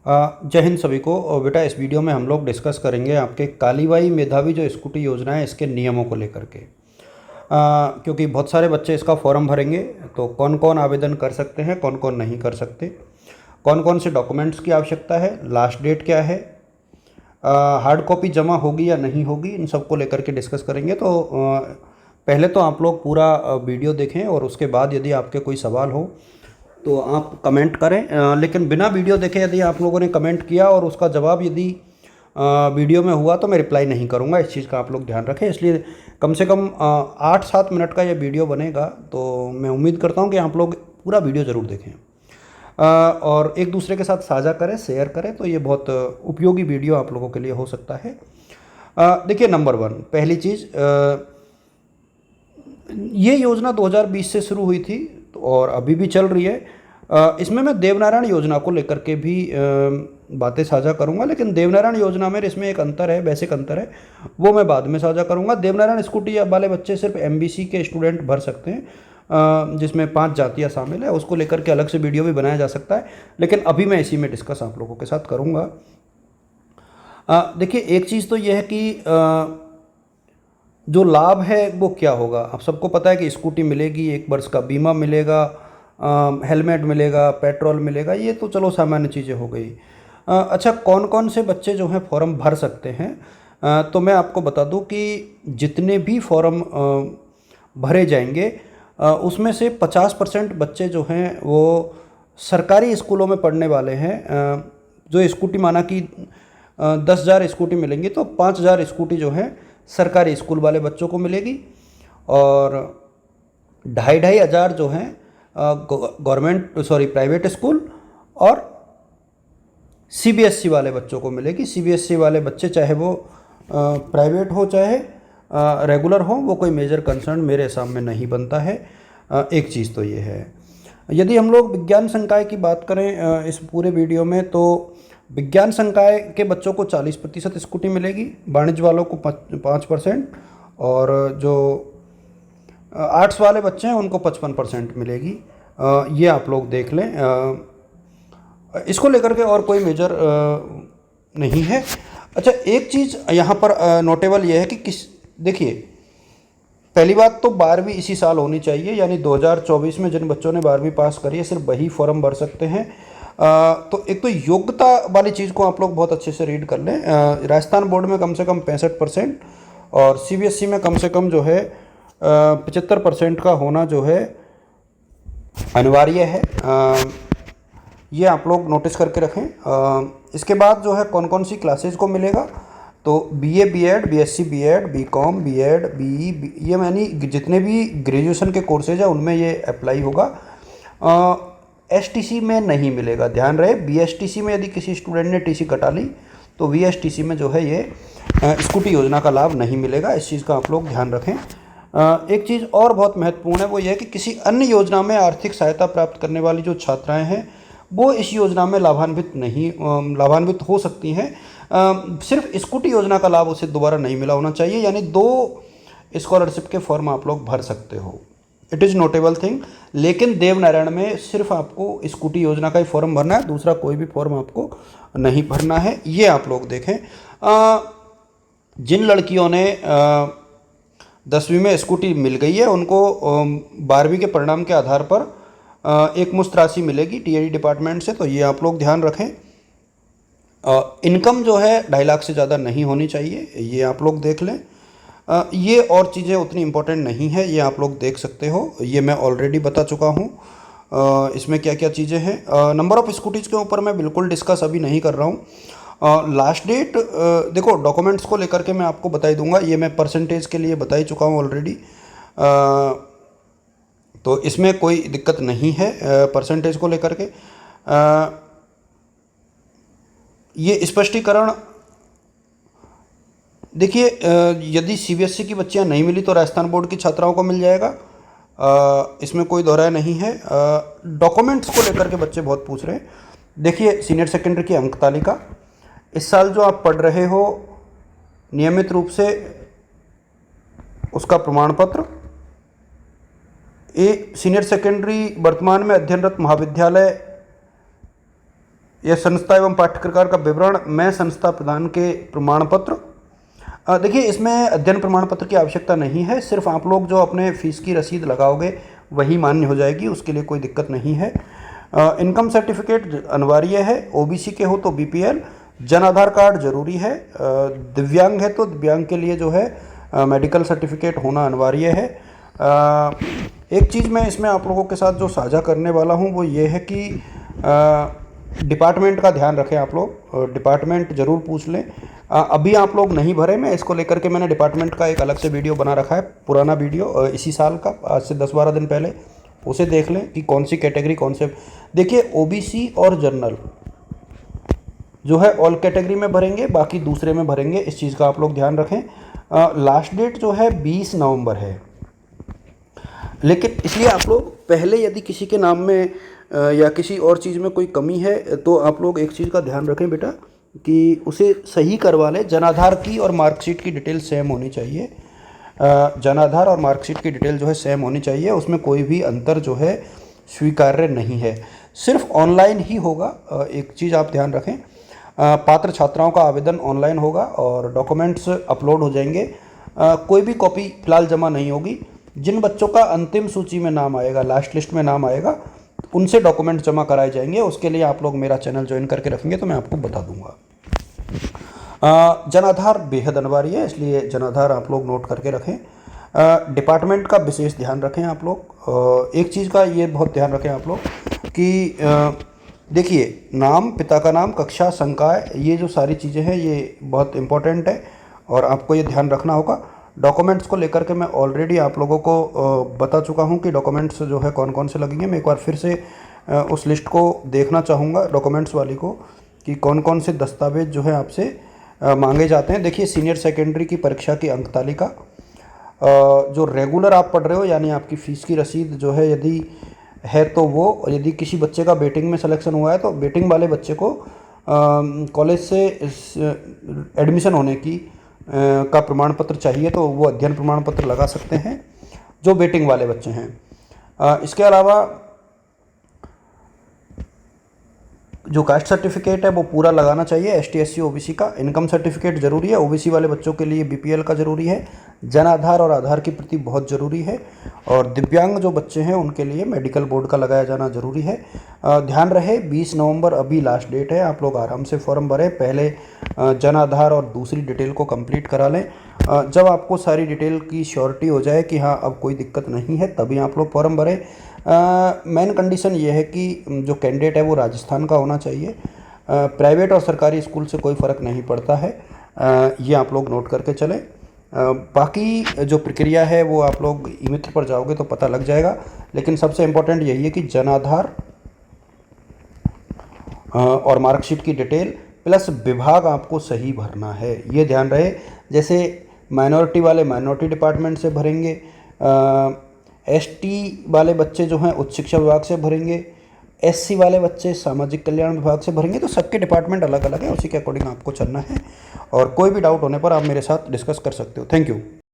जय हिंद सभी को। और बेटा, इस वीडियो में हम लोग डिस्कस करेंगे आपके कालीबाई मेधावी जो स्कूटी योजना है इसके नियमों को लेकर के। क्योंकि बहुत सारे बच्चे इसका फॉर्म भरेंगे, तो कौन कौन आवेदन कर सकते हैं, कौन कौन नहीं कर सकते, कौन कौन से डॉक्यूमेंट्स की आवश्यकता है, लास्ट डेट क्या है, हार्ड कॉपी जमा होगी या नहीं होगी, इन सब को लेकर के डिस्कस करेंगे। तो पहले तो आप लोग पूरा वीडियो देखें और उसके बाद यदि आपके कोई सवाल हो तो आप कमेंट करें। लेकिन बिना वीडियो देखे यदि आप लोगों ने कमेंट किया और उसका जवाब यदि वीडियो में हुआ तो मैं रिप्लाई नहीं करूंगा। इस चीज़ का आप लोग ध्यान रखें। इसलिए कम से कम 8-7 मिनट का ये वीडियो बनेगा, तो मैं उम्मीद करता हूँ कि आप लोग पूरा वीडियो ज़रूर देखें और एक दूसरे के साथ साझा करें, शेयर करें, तो ये बहुत उपयोगी वीडियो आप लोगों के लिए हो सकता है। देखिए, नंबर 1 पहली चीज़, ये योजना 2020 से शुरू हुई थी और अभी भी चल रही है। इसमें मैं देवनारायण योजना को लेकर के भी बातें साझा करूंगा, लेकिन देवनारायण योजना में इसमें एक अंतर है, बेसिक अंतर है, वो मैं बाद में साझा करूंगा। देवनारायण स्कूटी वाले बच्चे सिर्फ एमबीसी के स्टूडेंट भर सकते हैं, जिसमें 5 जातियाँ शामिल है। उसको लेकर के अलग से वीडियो भी बनाया जा सकता है, लेकिन अभी मैं इसी में डिस्कस आप लोगों के साथ करूँगा। देखिए, एक चीज़ तो यह है कि जो लाभ है वो क्या होगा। आप सबको पता है कि स्कूटी मिलेगी, 1 वर्ष का बीमा मिलेगा, हेलमेट मिलेगा, पेट्रोल मिलेगा, ये तो चलो सामान्य चीज़ें हो गई। अच्छा, कौन कौन से बच्चे जो हैं फॉर्म भर सकते हैं, तो मैं आपको बता दूं कि जितने भी फॉर्म भरे जाएंगे उसमें से 50% बच्चे जो हैं वो सरकारी स्कूलों में पढ़ने वाले हैं। जो स्कूटी माना कि 10,000 स्कूटी मिलेंगी, तो 5,000 स्कूटी जो है सरकारी स्कूल वाले बच्चों को मिलेगी और 2,500 हज़ार जो हैं प्राइवेट स्कूल और सीबीएसई वाले बच्चों को मिलेगी। सीबीएसई वाले बच्चे चाहे वो प्राइवेट हो चाहे रेगुलर हो, वो कोई मेजर कंसर्न मेरे सामने नहीं बनता है। एक चीज़ तो ये है। यदि हम लोग विज्ञान संकाय की बात करें इस पूरे वीडियो में, तो विज्ञान संकाय के बच्चों को 40% स्कूटी मिलेगी, वाणिज्य वालों को 5%, और जो आर्ट्स वाले बच्चे हैं उनको 55% मिलेगी। ये आप लोग देख लें। इसको लेकर के और कोई मेजर नहीं है। अच्छा, एक चीज़ यहाँ पर नोटेबल ये है कि देखिए, पहली बात तो 12वीं इसी साल होनी चाहिए, यानी 2024 में जिन बच्चों ने 12वीं पास करी है सिर्फ वही फॉर्म भर सकते हैं। तो एक तो योग्यता वाली चीज़ को आप लोग बहुत अच्छे से रीड कर लें। राजस्थान बोर्ड में कम से कम 65% और सीबीएसई में कम से कम जो है 75% का होना जो है अनिवार्य है। ये आप लोग नोटिस करके रखें। इसके बाद जो है कौन कौन सी क्लासेज को मिलेगा, तो BA, BEd, BSc BEd, BCom, BEd, BE, ये यानी जितने भी ग्रेजुएशन के कोर्सेज हैं उनमें ये अप्लाई होगा। एसटीसी में नहीं मिलेगा, ध्यान रहे। बीएसटीसी में यदि किसी स्टूडेंट ने टीसी कटा ली तो वीएसटीसी में जो है ये स्कूटी योजना का लाभ नहीं मिलेगा। इस चीज़ का आप लोग ध्यान रखें। एक चीज़ और बहुत महत्वपूर्ण है, वो ये है कि किसी अन्य योजना में आर्थिक सहायता प्राप्त करने वाली जो छात्राएं हैं वो इस योजना में लाभान्वित हो सकती हैं। सिर्फ स्कूटी योजना का लाभ उसे दोबारा नहीं मिला होना चाहिए, यानी 2 स्कॉलरशिप के फॉर्म आप लोग भर सकते हो। It is notable thing. लेकिन देवनारायण में सिर्फ आपको स्कूटी योजना का ही फॉर्म भरना है, दूसरा कोई भी फॉर्म आपको नहीं भरना है। ये आप लोग देखें। जिन लड़कियों ने 10वीं में स्कूटी मिल गई है उनको 12वीं के परिणाम के आधार पर एक मुश्त राशि मिलेगी टीएडी डिपार्टमेंट से, तो ये आप लोग ध्यान रखें। इनकम जो है 2.5 लाख से ज़्यादा नहीं होनी चाहिए, ये आप लोग देख लें। ये और चीज़ें उतनी इम्पोर्टेंट नहीं है, ये आप लोग देख सकते हो, ये मैं ऑलरेडी बता चुका हूँ। इसमें क्या क्या चीज़ें हैं, नंबर ऑफ़ स्कूटीज़ के ऊपर मैं बिल्कुल डिस्कस अभी नहीं कर रहा हूँ। लास्ट डेट देखो, डॉक्यूमेंट्स को लेकर के मैं आपको बता ही दूंगा, ये मैं परसेंटेज के लिए बता ही चुका हूँ ऑलरेडी, तो इसमें कोई दिक्कत नहीं है परसेंटेज को लेकर के। ये स्पष्टीकरण देखिए, यदि सीबीएसई की बच्चियां नहीं मिली तो राजस्थान बोर्ड की छात्राओं को मिल जाएगा, इसमें कोई दोहराया नहीं है। डॉक्यूमेंट्स को लेकर के बच्चे बहुत पूछ रहे हैं। देखिए, सीनियर सेकेंडरी की अंक तालिका, इस साल जो आप पढ़ रहे हो नियमित रूप से उसका प्रमाण पत्र, सीनियर सेकेंडरी वर्तमान में अध्ययनरत महाविद्यालय यह संस्था एवं पाठ्यक्रम का विवरण में संस्था प्रदान के प्रमाण पत्र। देखिए इसमें अध्ययन प्रमाण पत्र की आवश्यकता नहीं है, सिर्फ आप लोग जो अपने फीस की रसीद लगाओगे वही मान्य हो जाएगी, उसके लिए कोई दिक्कत नहीं है। इनकम सर्टिफिकेट अनिवार्य है, ओबीसी के हो तो बीपीएल, जन आधार कार्ड जरूरी है, दिव्यांग है तो दिव्यांग के लिए जो है मेडिकल सर्टिफिकेट होना अनिवार्य है। एक चीज़ मैं इसमें आप लोगों के साथ जो साझा करने वाला हूँ वो ये है कि डिपार्टमेंट का ध्यान रखें आप लोग, डिपार्टमेंट ज़रूर पूछ लें। अभी आप लोग नहीं भरे, मैं इसको लेकर के मैंने डिपार्टमेंट का एक अलग से वीडियो बना रखा है, पुराना वीडियो इसी साल का, आज से 10-12 दिन पहले, उसे देख लें कि कौन सी कैटेगरी कौन से। देखिए ओबीसी और जनरल जो है ऑल कैटेगरी में भरेंगे, बाकी दूसरे में भरेंगे, इस चीज़ का आप लोग ध्यान रखें। लास्ट डेट जो है 20 नवंबर है, लेकिन इसलिए आप लोग पहले यदि किसी के नाम में या किसी और चीज़ में कोई कमी है तो आप लोग एक चीज़ का ध्यान रखें बेटा कि उसे सही करवा लें। जनाधार की और मार्कशीट की डिटेल सेम होनी चाहिए, जनाधार और मार्कशीट की डिटेल जो है सेम होनी चाहिए, उसमें कोई भी अंतर जो है स्वीकार्य नहीं है, सिर्फ ऑनलाइन ही होगा। एक चीज़ आप ध्यान रखें, पात्र छात्राओं का आवेदन ऑनलाइन होगा और डॉक्यूमेंट्स अपलोड हो जाएंगे, कोई भी कॉपी फिलहाल जमा नहीं होगी। जिन बच्चों का अंतिम सूची में नाम आएगा, लास्ट लिस्ट में नाम आएगा, उनसे डॉक्यूमेंट जमा कराए जाएंगे। उसके लिए आप लोग मेरा चैनल ज्वाइन करके रखेंगे तो मैं आपको बता दूंगा। जनाधार बेहद अनिवार्य है, इसलिए जनाधार आप लोग नोट करके रखें। डिपार्टमेंट का विशेष ध्यान रखें आप लोग। एक चीज़ का ये बहुत ध्यान रखें आप लोग कि देखिए नाम, पिता का नाम, कक्षा, संकाय, ये जो सारी चीज़ें हैं ये बहुत इंपॉर्टेंट है और आपको ये ध्यान रखना होगा। डॉक्यूमेंट्स को लेकर के मैं ऑलरेडी आप लोगों को बता चुका हूँ कि डॉक्यूमेंट्स जो है कौन कौन से लगेंगे। मैं एक बार फिर से उस लिस्ट को देखना चाहूँगा, डॉक्यूमेंट्स वाली को, कि कौन कौन से दस्तावेज जो है आपसे मांगे जाते हैं। देखिए सीनियर सेकेंडरी की परीक्षा की अंक तालिका, जो रेगुलर आप पढ़ रहे हो यानी आपकी फ़ीस की रसीद जो है यदि है तो वो, यदि किसी बच्चे का बेटिंग में सिलेक्शन हुआ है तो बेटिंग वाले बच्चे को कॉलेज से एडमिशन होने की का प्रमाण पत्र चाहिए तो वो अध्ययन प्रमाण पत्र लगा सकते हैं जो बेटिंग वाले बच्चे हैं। इसके अलावा जो कास्ट सर्टिफिकेट है वो पूरा लगाना चाहिए, एसटी एससी ओबीसी का। इनकम सर्टिफिकेट ज़रूरी है, ओबीसी वाले बच्चों के लिए बीपीएल का ज़रूरी है। जन आधार और आधार की प्रति बहुत ज़रूरी है और दिव्यांग जो बच्चे हैं उनके लिए मेडिकल बोर्ड का लगाया जाना ज़रूरी है। ध्यान रहे 20 नवंबर अभी लास्ट डेट है, आप लोग आराम से फॉर्म भरें, पहले जन आधार और दूसरी डिटेल को कंप्लीट करा लें। जब आपको सारी डिटेल की श्योरिटी हो जाए कि हाँ अब कोई दिक्कत नहीं है तभी आप लोग फॉर्म भरें। मेन कंडीशन ये है कि जो कैंडिडेट है वो राजस्थान का होना चाहिए। प्राइवेट और सरकारी स्कूल से कोई फ़र्क नहीं पड़ता है, ये आप लोग नोट करके चलें। बाकी जो प्रक्रिया है वो आप लोग ई मित्र पर जाओगे तो पता लग जाएगा, लेकिन सबसे इम्पोर्टेंट यही है कि जन आधार और मार्कशीट की डिटेल प्लस विभाग आपको सही भरना है, ये ध्यान रहे। जैसे माइनॉरिटी वाले माइनॉरिटी डिपार्टमेंट से भरेंगे, एसटी वाले बच्चे जो हैं उच्च शिक्षा विभाग से भरेंगे, एससी वाले बच्चे सामाजिक कल्याण विभाग से भरेंगे। तो सबके डिपार्टमेंट अलग अलग है, उसी के अकॉर्डिंग आपको चलना है और कोई भी डाउट होने पर आप मेरे साथ डिस्कस कर सकते हो। Thank you.